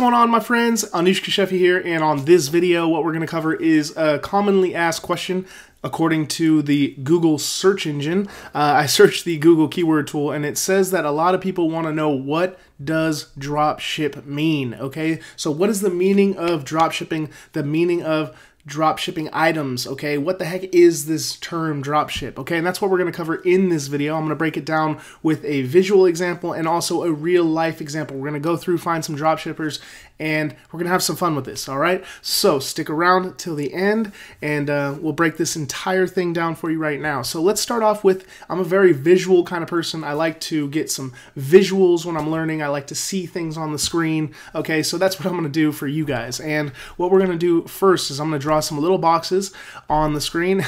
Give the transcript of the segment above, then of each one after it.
going on, my friends? Anushka Sheffy here, and on this video what we're going to cover is a commonly asked question according to the Google search engine. I searched the Google keyword tool and it says that a lot of people want to know, what does drop ship mean? Okay, so what is the meaning of drop shipping, the meaning of drop shipping items? Okay, what the heck is this term drop ship? Okay, and that's what we're going to cover in this video. I'm going to break it down with a visual example and also a real life example. We're going to go through, find some drop shippers, and we're going to have some fun with this. All right, so stick around till the end and we'll break this entire thing down for you right now. So let's start off with, I'm a very visual kind of person. I like to get some visuals when I'm learning. I like to see things on the screen. Okay, so that's what I'm going to do for you guys. And what we're going to do first is I'm going to draw some little boxes on the screen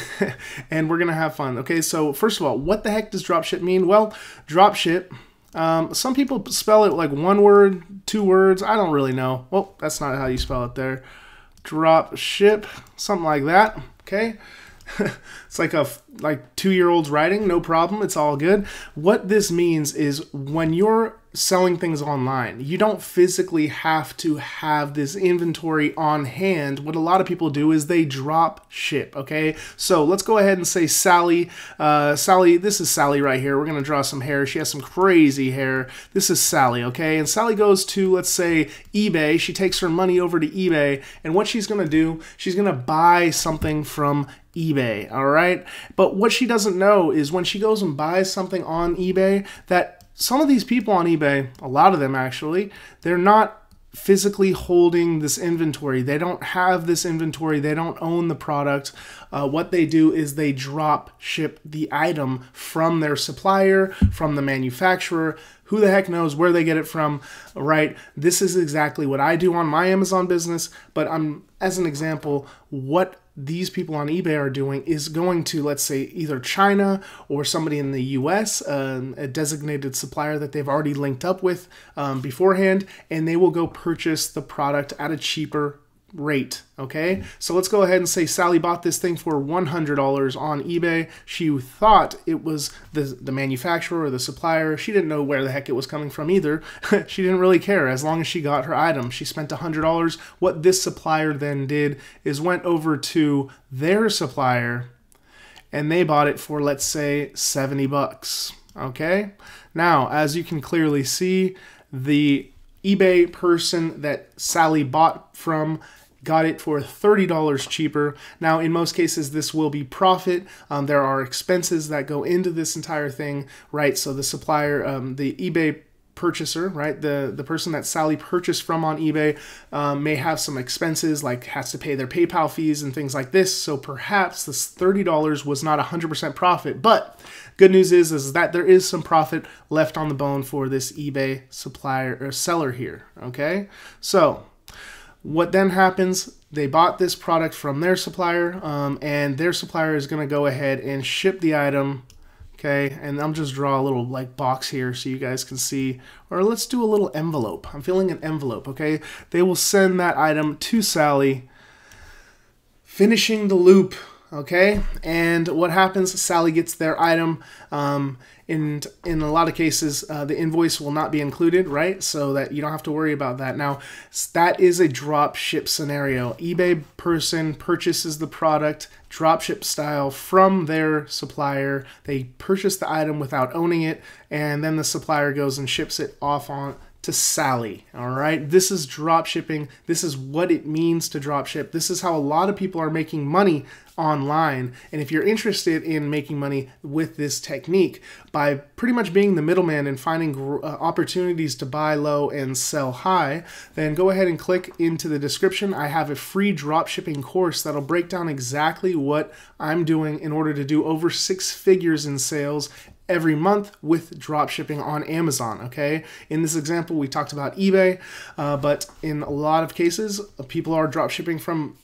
and we're going to have fun. Okay, so first of all, what the heck does dropship mean? Well, dropship, some people spell it like one word, two words. I don't really know. Well, that's not how you spell it there. Drop ship, something like that. Okay. It's like a 2-year-old's writing, no problem, it's all good. What this means is when you're selling things online, you don't physically have to have this inventory on hand. What a lot of people do is they drop ship, okay? So let's go ahead and say Sally. Sally, this is Sally right here. We're gonna draw some hair. She has some crazy hair. This is Sally, okay? And Sally goes to, let's say, eBay. She takes her money over to eBay, and what she's gonna do, she's gonna buy something from eBay, all right? But what she doesn't know is when she goes and buys something on eBay, that some of these people on eBay, a lot of them actually, they're not physically holding this inventory. They don't have this inventory. They don't own the product. What they do is they drop ship the item from their supplier, from the manufacturer. Who the heck knows where they get it from, right? This is exactly what I do on my Amazon business, but as an example, what these people on eBay are doing is going to, let's say, either China or somebody in the US, a designated supplier that they've already linked up with beforehand, and they will go purchase the product at a cheaper rate, okay? So let's go ahead and say Sally bought this thing for $100 on eBay. She thought it was the manufacturer or the supplier. She didn't know where the heck it was coming from either. She didn't really care as long as she got her item. She spent $100. What this supplier then did is went over to their supplier and they bought it for, let's say, 70 bucks, okay? Now, as you can clearly see, the eBay person that Sally bought from got it for $30 cheaper. Now, in most cases, this will be profit. There are expenses that go into this entire thing, right? So the supplier, the eBay purchaser, right, the person that Sally purchased from on eBay may have some expenses, like has to pay their PayPal fees and things like this. So perhaps this $30 was not 100% profit, but good news is that there is some profit left on the bone for this eBay supplier or seller here, okay? So what then happens, they bought this product from their supplier, and their supplier is going to go ahead and ship the item, okay? And I'm just draw a little like box here so you guys can see, or let's do a little envelope. I'm feeling an envelope, okay? They will send that item to Sally, finishing the loop, okay? And what happens, Sally gets their item, and in a lot of cases, the invoice will not be included, right? So that you don't have to worry about that. Now, that is a drop ship scenario. eBay person purchases the product, drop ship style, from their supplier. They purchase the item without owning it, and then the supplier goes and ships it off on to Sally, all right? This is drop shipping. This is what it means to drop ship. This is how a lot of people are making money online. And if you're interested in making money with this technique by pretty much being the middleman and finding opportunities to buy low and sell high, then go ahead and click into the description. I have a free drop shipping course that'll break down exactly what I'm doing in order to do over 6 figures in sales every month with drop shipping on Amazon, okay? In this example, we talked about eBay, but in a lot of cases, people are drop shipping from,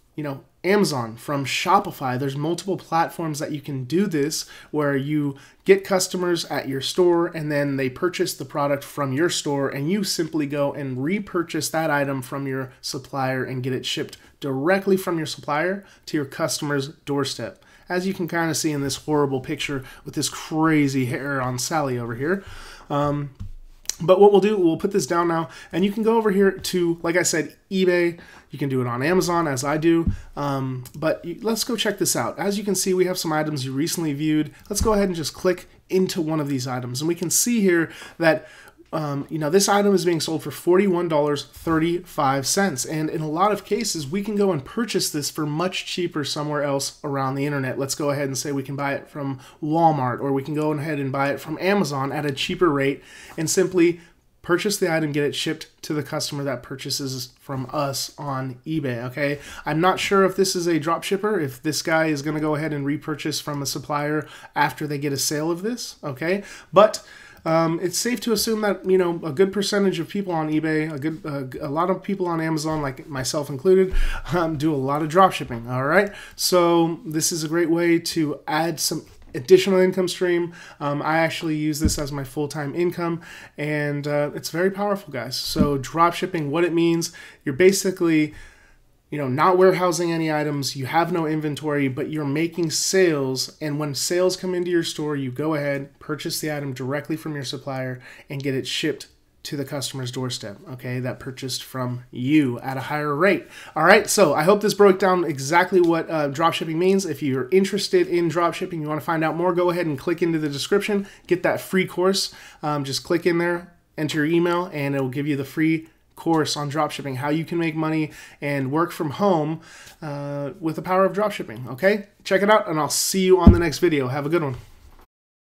Amazon, from Shopify. There's multiple platforms that you can do this, where you get customers at your store and then they purchase the product from your store and you simply go and repurchase that item from your supplier and get it shipped directly from your supplier to your customer's doorstep. As you can kind of see in this horrible picture with this crazy hair on Sally over here. But what we'll do, we'll put this down now, and you can go over here to, like I said, eBay. You can do it on Amazon, as I do, but let's go check this out. As you can see, we have some items you recently viewed. Let's go ahead and just click into one of these items, and we can see here that this item is being sold for $41.35, and in a lot of cases, we can go and purchase this for much cheaper somewhere else around the internet. Let's go ahead and say we can buy it from Walmart, or we can go ahead and buy it from Amazon at a cheaper rate, and simply purchase the item, get it shipped to the customer that purchases from us on eBay, okay? I'm not sure if this is a drop shipper, if this guy is going to go ahead and repurchase from a supplier after they get a sale of this, okay? But it's safe to assume that, a good percentage of people on eBay, a lot of people on Amazon, like myself included, do a lot of drop shipping, all right? So this is a great way to add some additional income stream. I actually use this as my full-time income, and it's very powerful, guys. So drop shipping, what it means, you're basically not warehousing any items, you have no inventory, but you're making sales, and when sales come into your store, you go ahead, purchase the item directly from your supplier, and get it shipped to the customer's doorstep, okay, that purchased from you at a higher rate. All right, so I hope this broke down exactly what dropshipping means. If you're interested in dropshipping, you want to find out more, go ahead and click into the description, get that free course. Just click in there, enter your email, and it will give you the free course on dropshipping, how you can make money and work from home with the power of dropshipping, okay? Check it out, and I'll see you on the next video. Have a good one.